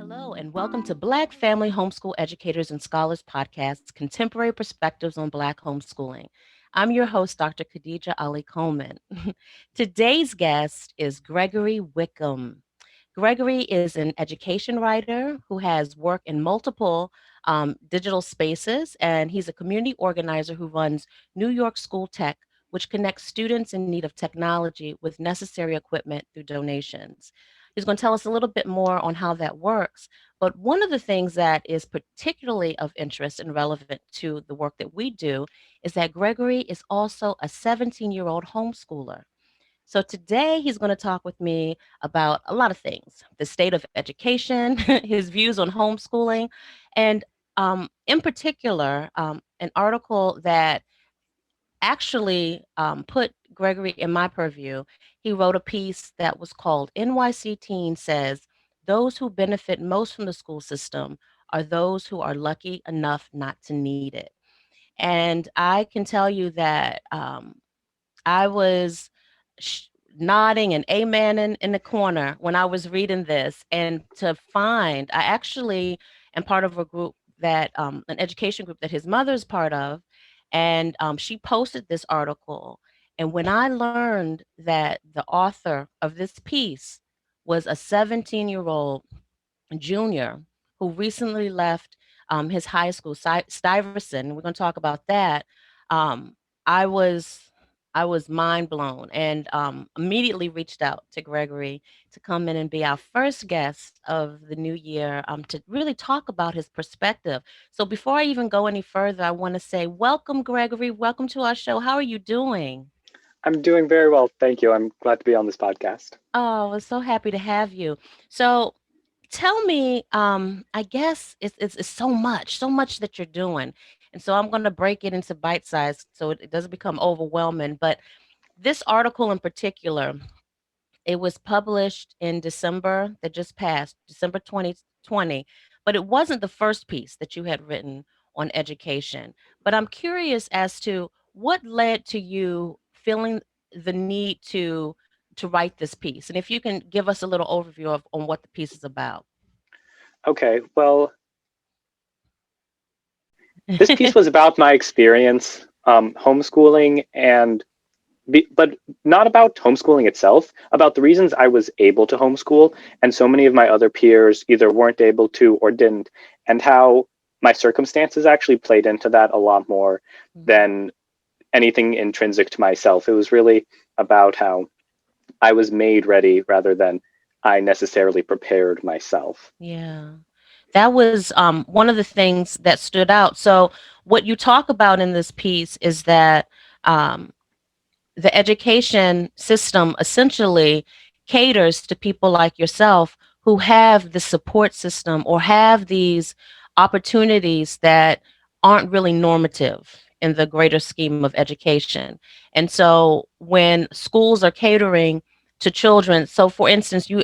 Hello, and welcome to Black Family Homeschool Educators and Scholars Podcast's Contemporary Perspectives on Black Homeschooling. I'm your host, Dr. Khadija Ali Coleman. Today's guest is Gregory Wickham. Gregory is an education writer who has worked in multiple digital spaces, and he's a community organizer who runs New York School Tech, which connects students in need of technology with necessary equipment through donations. He's going to tell us a little bit more on how that works. But one of the things that is particularly of interest and relevant to the work that we do is that Gregory is also a 17-year-old homeschooler. So today he's going to talk with me about a lot of things: the state of education, his views on homeschooling, and in particular, an article that actually put Gregory in my purview. He wrote a piece that was called NYC Teen Says Those Who Benefit Most from the School System Are Those Who Are Lucky Enough Not to Need It. And I can tell you that I was nodding and amening in the corner when I was reading this. And to find, I actually am part of a group that, an education group that his mother's part of. And she posted this article. And when I learned that the author of this piece was a 17-year-old junior who recently left his high school, Stuyvesant. We're going to talk about that. Um, I was I was mind blown, and immediately reached out to Gregory to come in and be our first guest of the new year, to really talk about his perspective. So before I even go any further, I want to say welcome, Gregory. Welcome to our show. How are you doing? I'm doing very well, thank you. I'm glad to be on this podcast. Oh, we're so happy to have you. So tell me, I guess it's so much that you're doing. And so I'm going to break it into bite size so it doesn't become overwhelming. But this article in particular, it was published in December that just passed, December 2020. But it wasn't the first piece that you had written on education. But I'm curious as to what led to you feeling the need to write this piece. And if you can give us a little overview of on what the piece is about. Okay, well, this piece was about my experience homeschooling but not about homeschooling itself, about the reasons I was able to homeschool and so many of my other peers either weren't able to or didn't, and how my circumstances actually played into that a lot more Mhm. than anything intrinsic to myself. It was really about how I was made ready rather than I necessarily prepared myself. Yeah. That was one of the things that stood out. So, what you talk about in this piece is that um, the education system essentially caters to people like yourself who have the support system or have these opportunities that aren't really normative in the greater scheme of education. And so when schools are catering to children, so for instance, you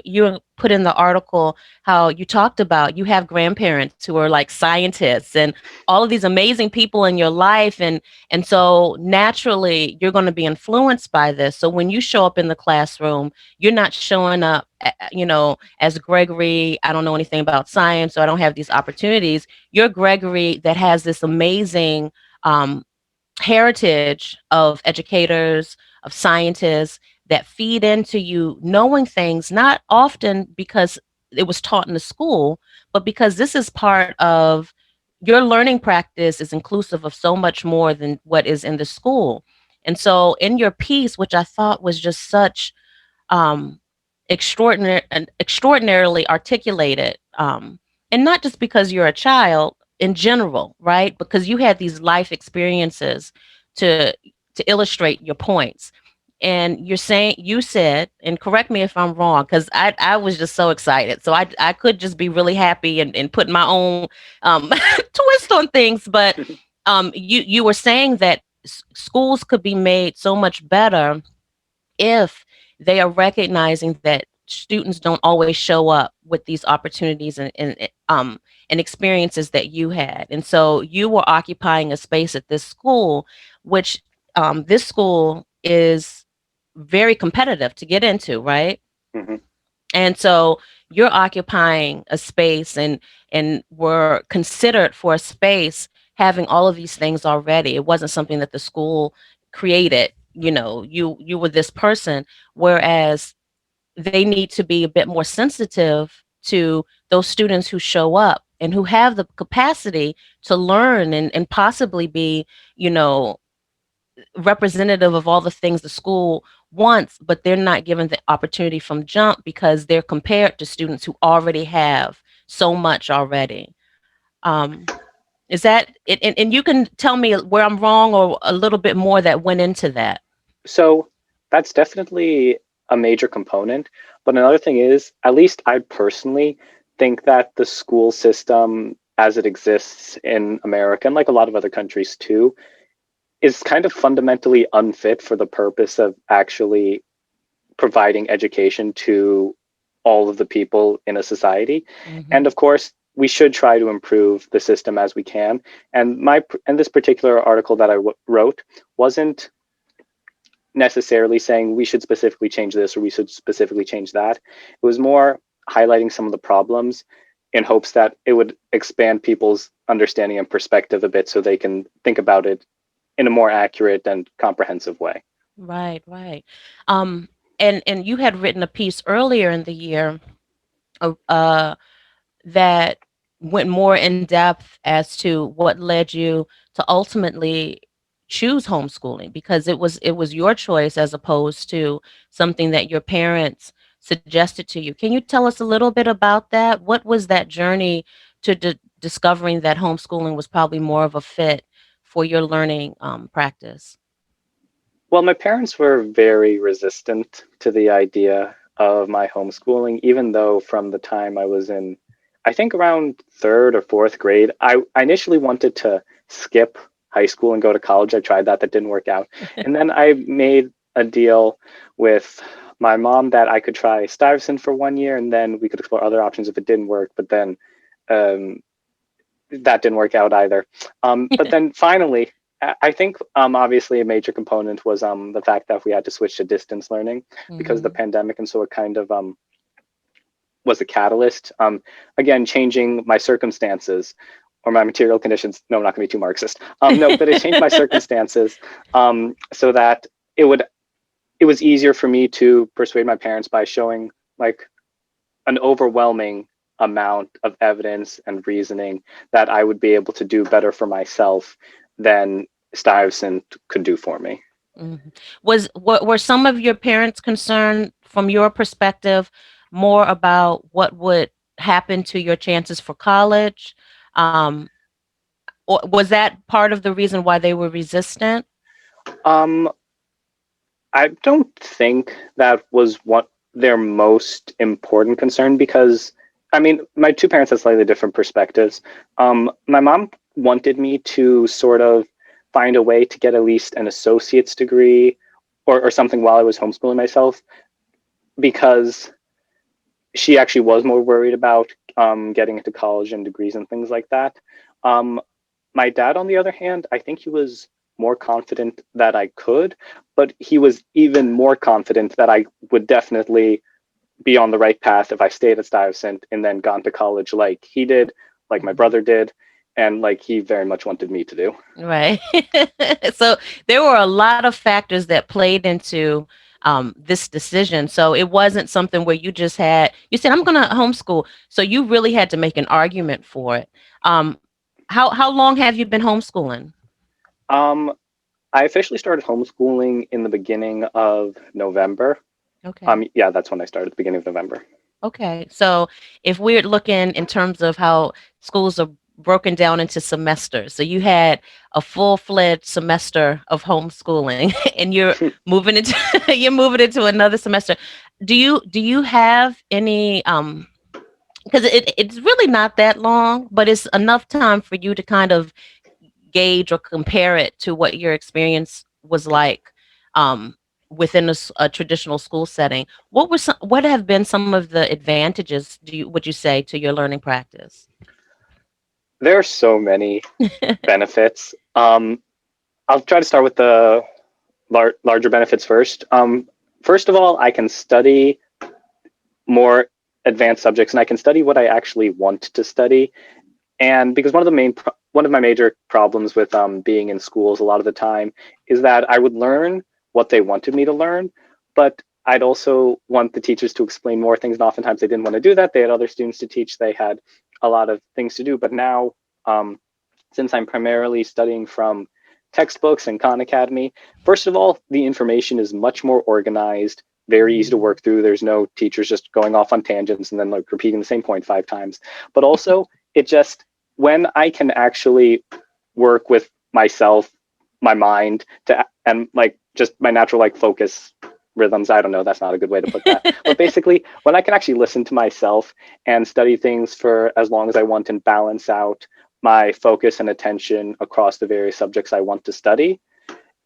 put in the article how you talked about you have grandparents who are like scientists and all of these amazing people in your life, and so naturally, you're going to be influenced by this. So when you show up in the classroom, you're not showing up, as Gregory, I don't know anything about science, so I don't have these opportunities. You're Gregory that has this amazing um, heritage of educators, of scientists that feed into you knowing things, not often because it was taught in the school, but because this is part of your learning practice is inclusive of so much more than what is in the school. And so in your piece, which I thought was just such um, extraordinarily articulated, and not just because you're a child in general, right? Because you had these life experiences to to illustrate your points. And you said, and correct me if I'm wrong, because I was just so excited. So I could just be really happy and put my own twist on things. But you were saying that schools could be made so much better if they are recognizing that students don't always show up with these opportunities and experiences that you had. And so you were occupying a space at this school, which this school is very competitive to get into, right? Hmm. And so you're occupying a space and were considered for a space having all of these things already. It wasn't something that the school created. You were this person, whereas they need to be a bit more sensitive to those students who show up and who have the capacity to learn and possibly be, you know, representative of all the things the school wants, but they're not given the opportunity from jump because they're compared to students who already have so much already. Um, is that it? And you can tell me where I'm wrong or a little bit more that went into that. So that's definitely a major component. But another thing is, at least I personally think that the school system as it exists in America and like a lot of other countries too is kind of fundamentally unfit for the purpose of actually providing education to all of the people in a society. And Hmm. of course, we should try to improve the system as we can. And this particular article that I wrote wasn't necessarily saying we should specifically change this or we should specifically change that. It was more highlighting some of the problems in hopes that it would expand people's understanding and perspective a bit so they can think about it in a more accurate and comprehensive way. Right, right. Um, and you had written a piece earlier in the year, uh, that went more in depth as to what led you to ultimately choose homeschooling, because it was your choice as opposed to something that your parents suggested to you. Can you tell us a little bit about that? What was that journey to discovering that homeschooling was probably more of a fit for your learning practice? Well, my parents were very resistant to the idea of my homeschooling, even though from the time I was in, I think around third or fourth grade, I initially wanted to skip high school and go to college. I tried that, that didn't work out. And then I made a deal with my mom that I could try Stuyvesant for 1 year and then we could explore other options if it didn't work. But then um, that didn't work out either. But then finally, I think obviously a major component was the fact that we had to switch to distance learning because of the Hmm. pandemic, and so it kind of was a catalyst. Again, changing my circumstances or my material conditions. No, I'm not going to be too Marxist. No, but it changed my circumstances so that it would it was easier for me to persuade my parents by showing like an overwhelming amount of evidence and reasoning that I would be able to do better for myself than Stuyvesant could do for me. Mhm. Were some of your parents concerned from your perspective more about what would happen to your chances for college? Um, or was that part of the reason why they were resistant? Um, I don't think that was what their most important concern because, I mean, my two parents have slightly different perspectives. My mom wanted me to sort of find a way to get at least an associate's degree or something while I was homeschooling myself because she actually was more worried about getting into college and degrees and things like that. Um, my dad, on the other hand, I think he was more confident that I could, but he was even more confident that I would definitely be on the right path if I stayed at Stuyvesant and then gone to college like he did, like my Mhm. brother did, and like he very much wanted me to do. Right. So there were a lot of factors that played into this decision. So it wasn't something where you said, I'm going to homeschool. So you really had to make an argument for it. Um, how long have you been homeschooling? Um, I officially started homeschooling in the beginning of November. Okay. Yeah, that's when I started, the beginning of November. Okay. So if we're looking in terms of how schools are broken down into semesters, so you had a full-fledged semester of homeschooling and you're moving into another semester. Do you have any because it's really not that long, but it's enough time for you to kind of gauge or compare it to what your experience was like um, within a traditional school setting. What have been some of the advantages, would you say, to your learning practice? There are so many benefits. I'll try to start with the larger benefits first. First of all, I can study more. advanced subjects and I can study what I actually want to study. And because one of my major problems with being in schools a lot of the time is that I would learn what they wanted me to learn, but I'd also want the teachers to explain more things, and oftentimes they didn't want to do that. They had other students to teach. They had a lot of things to do. But now, since I'm primarily studying from textbooks and Khan Academy, first of all, the information is much more organized, very easy to Mm. work through. There's no teachers just going off on tangents and then like repeating the same point 5 times. But also, it just when I can actually work with myself, my mind to and like just my natural like focus rhythms. I don't know, that's not a good way to put that. But basically, when I can actually listen to myself and study things for as long as I want and balance out my focus and attention across the various subjects I want to study,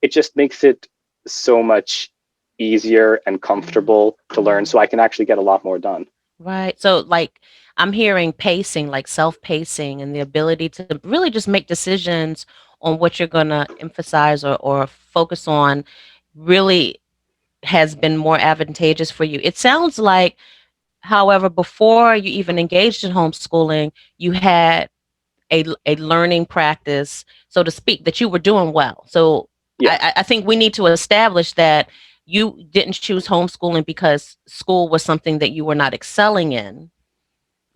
it just makes it so much easier and comfortable to learn Mhm. so I can actually get a lot more done. Right. So, like, I'm hearing pacing, like self-pacing, and the ability to really just make decisions on what you're going to emphasize or focus on really has been more advantageous for you. It sounds like, however, before you even engaged in homeschooling, you had a learning practice, so to speak, that you were doing well. So Yeah. I think we need to establish that you didn't choose homeschooling because school was something that you were not excelling in.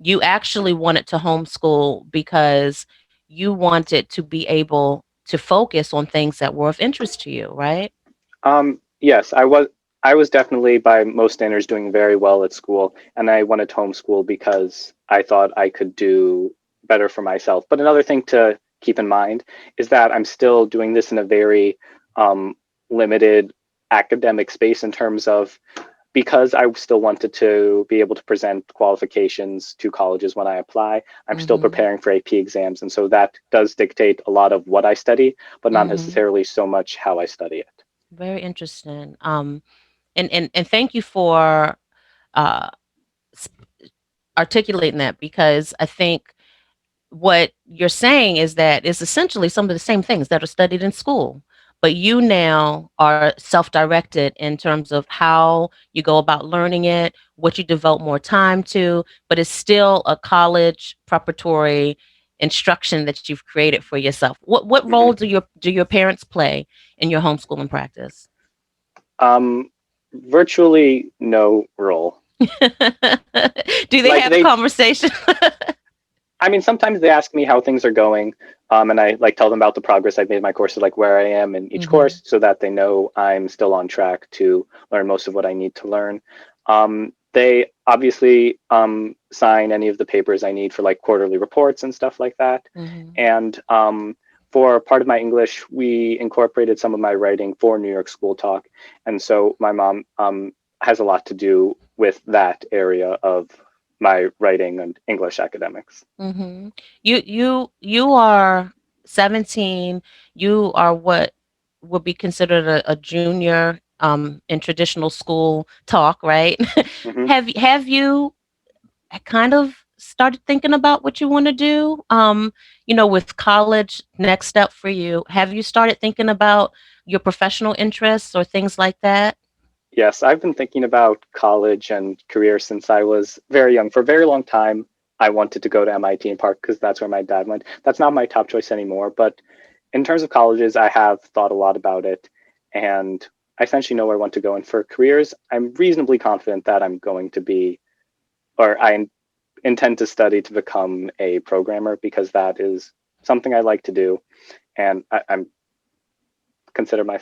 You actually wanted to homeschool because you wanted to be able to focus on things that were of interest to you, right? Yes, I was definitely by most standards doing very well at school, and I wanted to homeschool because I thought I could do better for myself. But another thing to keep in mind is that I'm still doing this in a very um, limited academic space in terms of because I still wanted to be able to present qualifications to colleges when I apply, I'm still Mhm. preparing for AP exams. And so that does dictate a lot of what I study, but not Mhm. necessarily so much how I study it. Very interesting. And thank you for uh articulating that, because I think what you're saying is that it's essentially some of the same things that are studied in school, but you now are self-directed in terms of how you go about learning it, what you devote more time to, but it's still a college preparatory instruction that you've created for yourself. What role Mhm. do your parents play in your homeschooling practice? Um, Virtually no role. Do they Like have they, conversation? I mean, sometimes they ask me how things are going, and I like tell them about the progress I've made in my courses, like where I am in each Hmm. course, so that they know I'm still on track to learn most of what I need to learn. They obviously sign any of the papers I need for like quarterly reports and stuff like that. Hmm. And for part of my English, we incorporated some of my writing for New York School Talk, and so my mom has a lot to do with that area of my writing and English academics. Hmm. You are 17. You are what would be considered a junior in traditional school talk, right? Hmm. Have you kind of started thinking about what you want to do? With college, next step for you. Have you started thinking about your professional interests or things like that? Yes, I've been thinking about college and career since I was very young. For a very long time, I wanted to go to MIT in part because that's where my dad went. That's not my top choice anymore. But in terms of colleges, I have thought a lot about it and I essentially know where I want to go. And for careers, I'm reasonably confident that I'm going to be, or intend to study to become a programmer because that is something I like to do. And I'm consider my,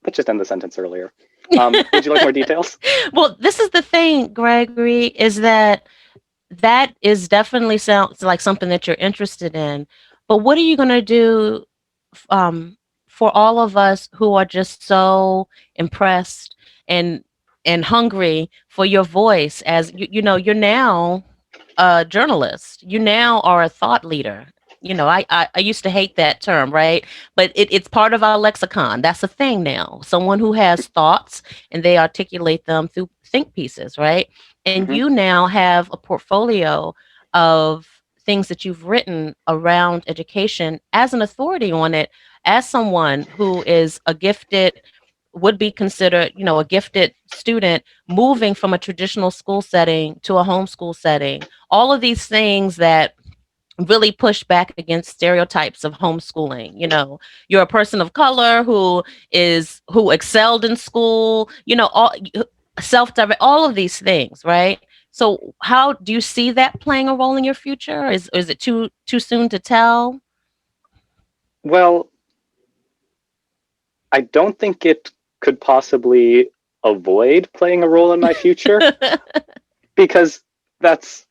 let's just end the sentence earlier. Would you like more details? Well, this is the thing, Gregory, is that is definitely sounds like something that you're interested in. But what are you going to do um, for all of us who are just so impressed and and hungry for your voice? As you're now a journalist. You now are a thought leader. I used to hate that term, right? But it's part of our lexicon. That's a thing now. Someone who has thoughts and they articulate them through think pieces, right? And Hmm. you now have a portfolio of things that you've written around education as an authority on it, as someone who is a gifted would be considered, a gifted student moving from a traditional school setting to a homeschool setting. All of these things that really push back against stereotypes of homeschooling. You're a person of color who excelled in school, all self-direct, all of these things, right? So how do you see that playing a role in your future? Is it too soon to tell? Well, I don't think it could possibly avoid playing a role in my future because that's,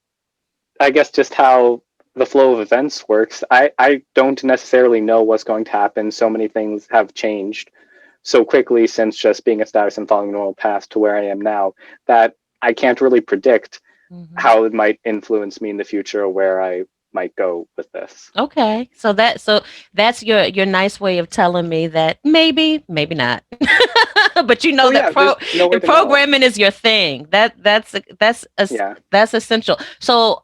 I guess, just how the flow of events works. I don't necessarily know what's going to happen. So many things have changed so quickly since just being a status and following a normal path to where I am now that I can't really predict Mhm. how it might influence me in the future or where I might go with this. Okay, so that's your nice way of telling me that maybe not, but you know Oh that yeah, there's no way to know. programming is your thing. Yeah. That's essential. So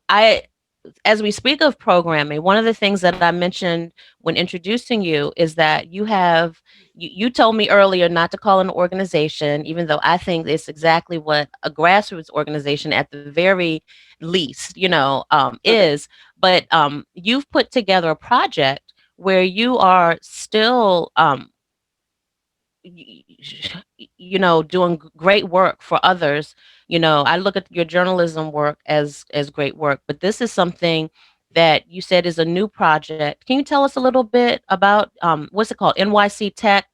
as we speak of programming, one of the things that I mentioned when introducing you is that you told me earlier not to call it an organization, even though I think it's exactly what a grassroots organization at the very least, Okay. is. But you've put together a project where you are still doing great work for others. I look at your journalism work as great work, but this is something that you said is a new project. Can you tell us a little bit about what's it called? NYC Tech.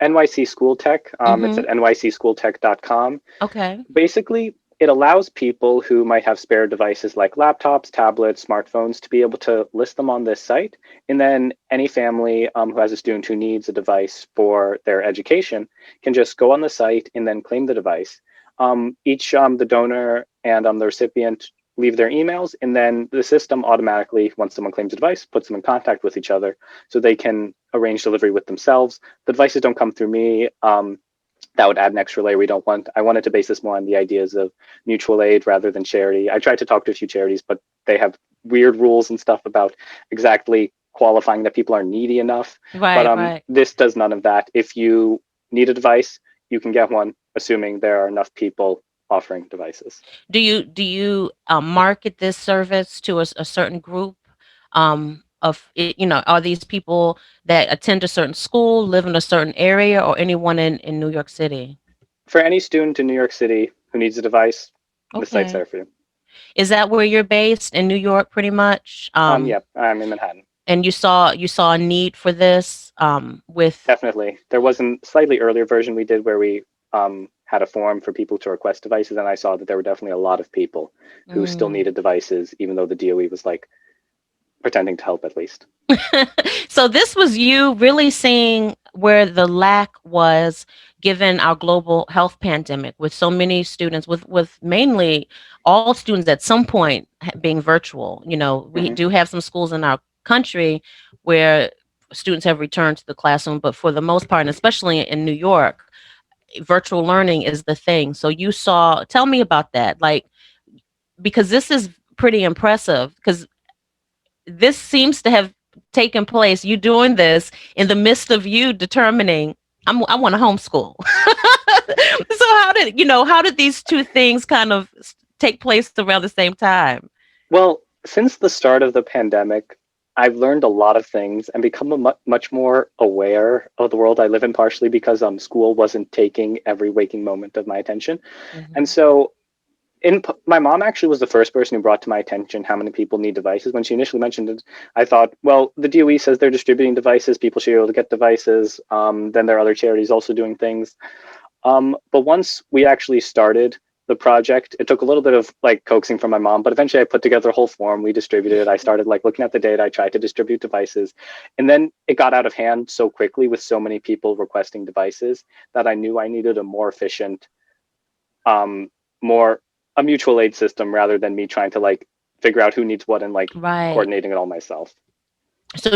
NYC School Tech. It's Mm-hmm. at nycschooltech.com. Okay. Basically, it allows people who might have spare devices like laptops, tablets, smartphones to be able to list them on this site. And then any family who has a student who needs a device for their education can just go on the site and then claim the device. Each the donor and the recipient leave their emails, and then the system automatically, once someone claims a device, puts them in contact with each other so they can arrange delivery with themselves. The devices don't come through me. That would add an extra layer we don't want. I wanted to base this more on the ideas of mutual aid rather than charity. I tried to talk to a few charities, but they have weird rules and stuff about exactly qualifying that people are needy enough. But Right, right. this does none of that. If you need a device, you can get one, assuming there are enough people offering devices. Do you market this service to a certain group of are these people that attend a certain school, live in a certain area, or anyone in New York City? For any student in New York City who needs a device, the site's Okay. there for you. Is that where you're based in New York, pretty much? Yeah, I'm in Manhattan. And you saw a need for this with. Definitely. There was a slightly earlier version we did where we had a form for people to request devices, and I saw that there were definitely a lot of people who still Mm. needed devices, even though the DOE was like pretending to help at least. So this was you really seeing where the lack was given our global health pandemic, with so many students, with mainly all students at some point being virtual. We Hmm. do have some schools in our country where students have returned to the classroom, but for the most part, and especially in New York, virtual learning is the thing. So tell me about that, like, because this is pretty impressive, because this seems to have taken place. You doing this in the midst of you determining I want to homeschool. So how did these two things kind of take place around the same time? Well, since the start of the pandemic, I've learned a lot of things and become much more aware of the world I live in, partially because school wasn't taking every waking moment of my attention. And Hmm. so my mom actually was the first person who brought to my attention how many people need devices. When she initially mentioned it, I thought, well, the DOE says they're distributing devices. People should be able to get devices. Then there are other charities also doing things. But once we actually started the project, it took a little bit of like coaxing from my mom, but eventually I put together a whole form. We distributed it. I started like looking at the data. I tried to distribute devices. And then it got out of hand so quickly with so many people requesting devices that I knew I needed a more efficient, more a mutual aid system rather than me trying to like figure out who needs what and like Right. coordinating it all myself. So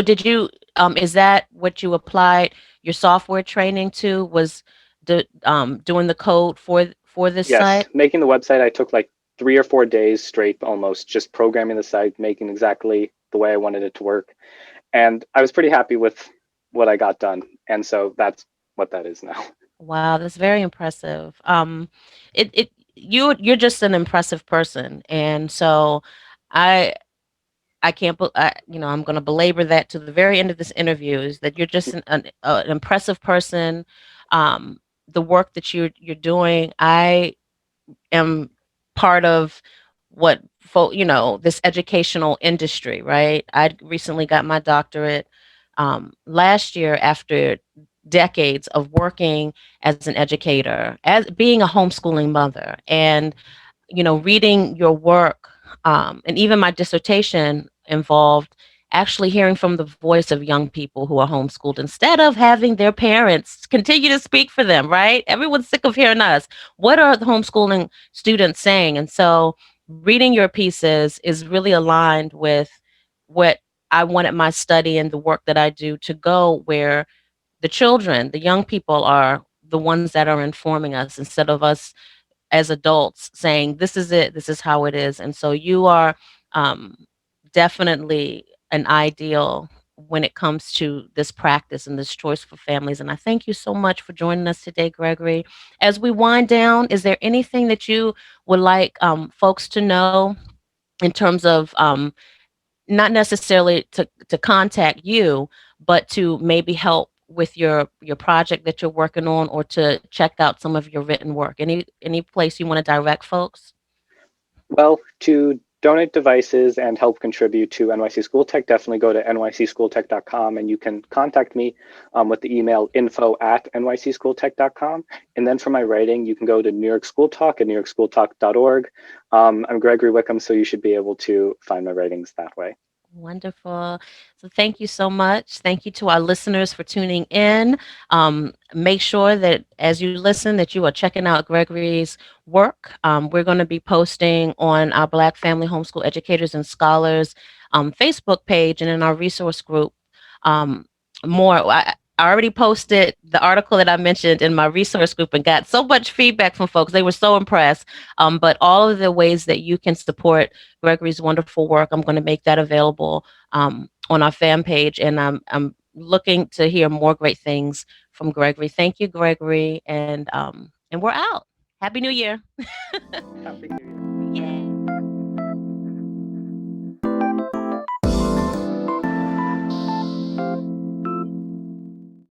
is that what you applied your software training to, was doing the code for this Yes, site? making the website, I took like 3 or 4 days straight almost just programming the site, making exactly the way I wanted it to work. And I was pretty happy with what I got done. And so that's what that is now. Wow, that's very impressive. You're just an impressive person, and so I I can't, I'm going to belabor that to the very end of this interview is that you're just an impressive person. Um, the work that you're doing, I am part of what this educational industry, right? I recently got my doctorate last year after decades of working as an educator, as being a homeschooling mother, and reading your work, and even my dissertation involved actually hearing from the voice of young people who are homeschooled instead of having their parents continue to speak for them, right? Everyone's sick of hearing us. What are the homeschooling students saying? And so reading your pieces is really aligned with what I wanted my study and the work that I do to go where the children, the young people are the ones that are informing us instead of us as adults saying this is it, this is how it is. And so you are um, definitely an ideal when it comes to this practice and this choice for families. And I thank you so much for joining us today, Gregory. As we wind down, is there anything that you would like folks to know in terms of not necessarily to contact you, but to maybe help with your project that you're working on, or to check out some of your written work? Any place you want to direct folks? Well, to donate devices and help contribute to NYC School Tech, definitely go to nycschooltech.com and you can contact me with the email info@nycschooltech.com. And then for my writing, you can go to New York School Talk at newyorkschooltalk.org. I'm Gregory Wickham, so you should be able to find my writings that way. Wonderful. So thank you so much. Thank you to our listeners for tuning in. Make sure that as you listen that you are checking out Gregory's work. We're going to be posting on our Black Family Homeschool Educators and Scholars Facebook page and in our resource group um, more. I already posted the article that I mentioned in my resource group and got so much feedback from folks. They were so impressed. But all of the ways that you can support Gregory's wonderful work, I'm going to make that available on our fan page. And I'm looking to hear more great things from Gregory. Thank you, Gregory. And we're out. Happy New Year. Happy New Year.